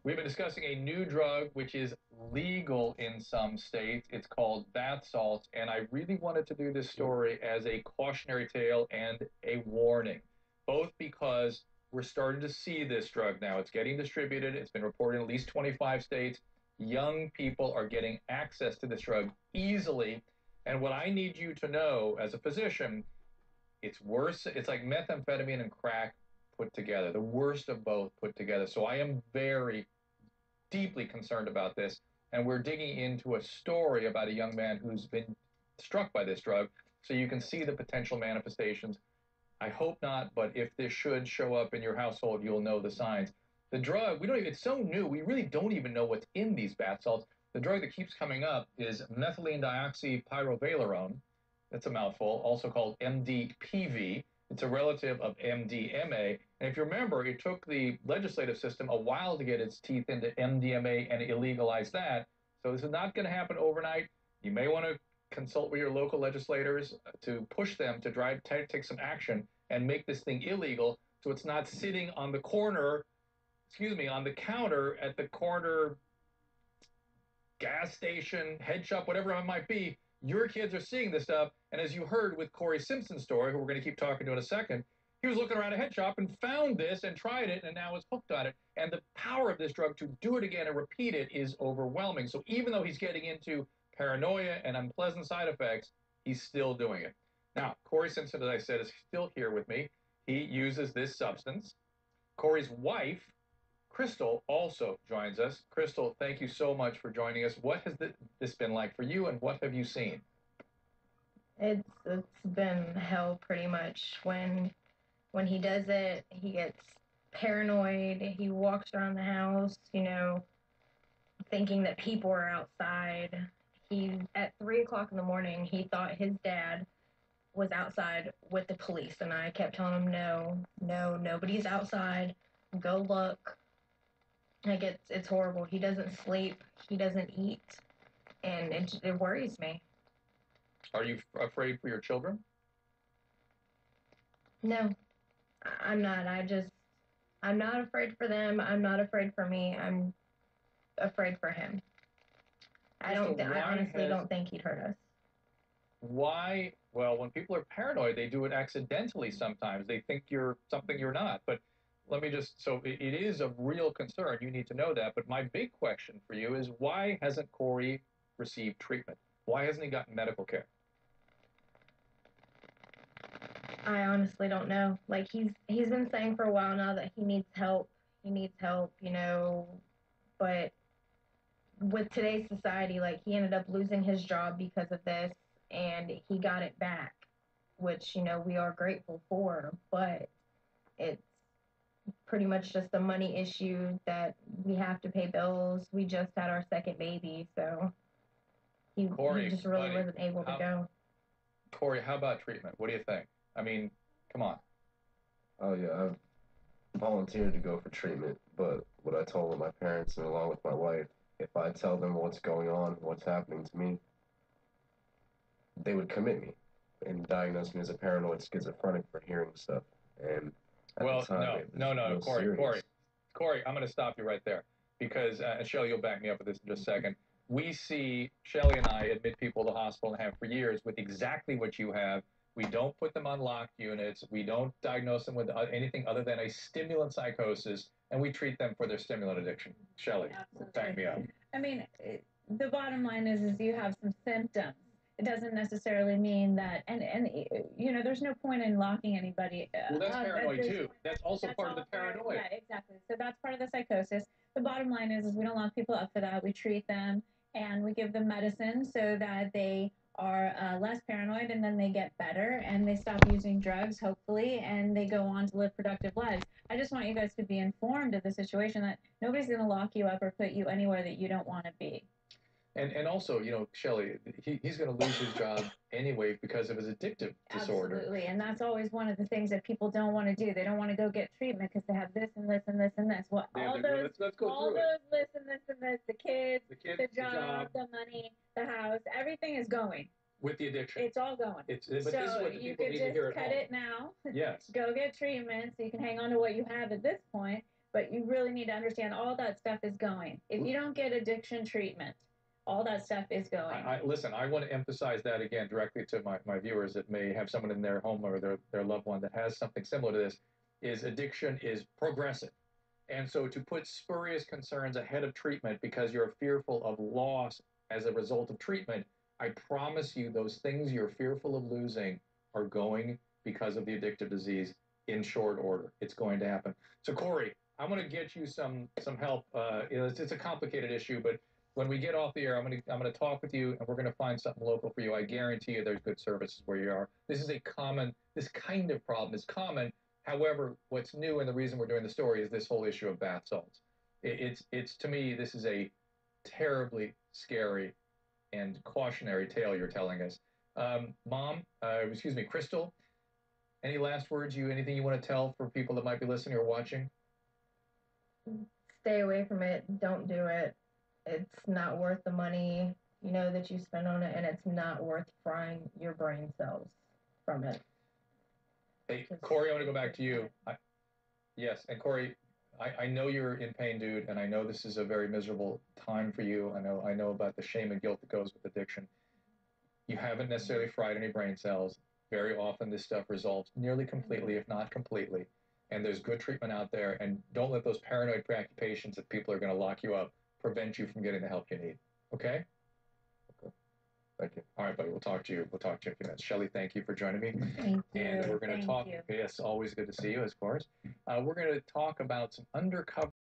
We've been discussing a new drug which is legal in some states. It's called bath salts, and I really wanted to do this story as a cautionary tale and a warning, both because we're starting to see this drug now. It's getting distributed. It's been reported in at least 25 states. Young people are getting access to this drug easily. And what I need you to know as a physician, it's worse. It's like methamphetamine and crack put together, the worst of both put together. So I am very deeply concerned about this. And we're digging into a story about a young man who's been struck by this drug. So you can see the potential manifestations. I hope not, but if this should show up in your household, you'll know the signs. The drug, we don't even, it's so new, we really don't even know what's in these bath salts. The drug that keeps coming up is methylene dioxypyrovalerone. That's a mouthful, also called MDPV. It's a relative of MDMA. And if you remember, it took the legislative system a while to get its teeth into MDMA and illegalize that. So this is not going to happen overnight. You may want to consult with your local legislators to push them to take some action and make this thing illegal so it's not sitting on the corner, excuse me, on the counter at the corner gas station, head shop, whatever it might be. Your kids are seeing this stuff. And as you heard with Corey Simpson's story, who we're going to keep talking to in a second, he was looking around a head shop and found this and tried it and now is hooked on it. And the power of this drug to do it again and repeat it is overwhelming. So even though he's getting into paranoia and unpleasant side effects, he's still doing it. Now, Corey Simpson, as I said, is still here with me. He uses this substance. Corey's wife, Krystal, also joins us. Krystal, thank you so much for joining us. What has this been like for you, and what have you seen? It's been hell pretty much. When he does it, he gets paranoid. He walks around the house, thinking that people are outside. He at 3 o'clock in the morning, he thought his dad was outside with the police, and I kept telling him, no, no, nobody's outside. Go look. Like it's horrible. He doesn't sleep. He doesn't eat, and it worries me. Are you afraid for your children? No, I'm not. I'm not afraid for them. I'm not afraid for me. I'm afraid for him. I honestly don't think he'd hurt us. Why? Well, when people are paranoid, they do it accidentally sometimes. They think you're something you're not. But let me just, so it is of real concern. You need to know that. But my big question for you is why hasn't Corey received treatment? Why hasn't he gotten medical care? I honestly don't know. Like he's been saying for a while now that he needs help. He needs help, but with today's society, like he ended up losing his job because of this, and he got it back, which we are grateful for, but it's pretty much just a money issue that we have to pay bills. We just had our second baby, so he just really buddy, wasn't able to go. Corey, how about treatment? What do you think? I mean, come on. Oh yeah, I've volunteered to go for treatment, but what I told my parents and along with my wife, if I tell them what's going on, what's happening to me, they would commit me and diagnose me as a paranoid schizophrenic for hearing stuff. And at Well, the time, no, it was no, no, real Corey, serious. Corey, I'm going to stop you right there because, and Shelly, you'll back me up with this in just a second. We see Shelly and I admit people to the hospital and have for years with exactly what you have. We don't put them on locked units. We don't diagnose them with anything other than a stimulant psychosis, and we treat them for their stimulant addiction. Shelly, back me up. I mean, the bottom line is you have some symptoms. It doesn't necessarily mean that, and there's no point in locking anybody. Well, that's paranoid too. That's also part of the paranoia. Yeah, exactly. So that's part of the psychosis. The bottom line is we don't lock people up for that. We treat them and we give them medicine so that they are less paranoid, and then they get better and they stop using drugs, hopefully, and they go on to live productive lives. I just want you guys to be informed of the situation that nobody's going to lock you up or put you anywhere that you don't want to be. And also, Shelley, he's going to lose his job anyway because of his addictive disorder. Absolutely, and that's always one of the things that people don't want to do. They don't want to go get treatment because they have this and this and this and this. Well, let's go all through those this and this and this, the job, the money, the house, everything is going. With the addiction. It's all going. But this is So what the you people could need to just hear at cut home. it now. Yes. Go get treatment so you can hang on to what you have at this point. But you really need to understand all that stuff is going. If you don't get addiction treatment, all that stuff is going. Listen, I want to emphasize that again directly to my viewers that may have someone in their home or their loved one that has something similar to this, is addiction is progressive. And so to put spurious concerns ahead of treatment because you're fearful of loss as a result of treatment, I promise you those things you're fearful of losing are going because of the addictive disease in short order. It's going to happen. So Corey, I'm going to get you some help. It's a complicated issue, but when we get off the air, I'm going to talk with you, and we're going to find something local for you. I guarantee you, there's good services where you are. This kind of problem is common. However, what's new and the reason we're doing the story is this whole issue of bath salts. It's to me, this is a terribly scary and cautionary tale you're telling us. Excuse me, Krystal, any last words, anything you want to tell for people that might be listening or watching? Stay away from it. Don't do it. It's not worth the money, that you spend on it, and it's not worth frying your brain cells from it. Hey, Corey, I want to go back to you. Yes, and Corey, I know you're in pain, dude, and I know this is a very miserable time for you. I know about the shame and guilt that goes with addiction. You haven't necessarily fried any brain cells. Very often this stuff resolves nearly completely, if not completely. And there's good treatment out there. And don't let those paranoid preoccupations that people are going to lock you up prevent you from getting the help you need. Okay? Okay. Thank you. All right, buddy. We'll talk to you. We'll talk to you in a few minutes. Shelly, thank you for joining me. Thank you. And we're going to talk. You. Yes, always good to see you, of course. We're going to talk about some undercover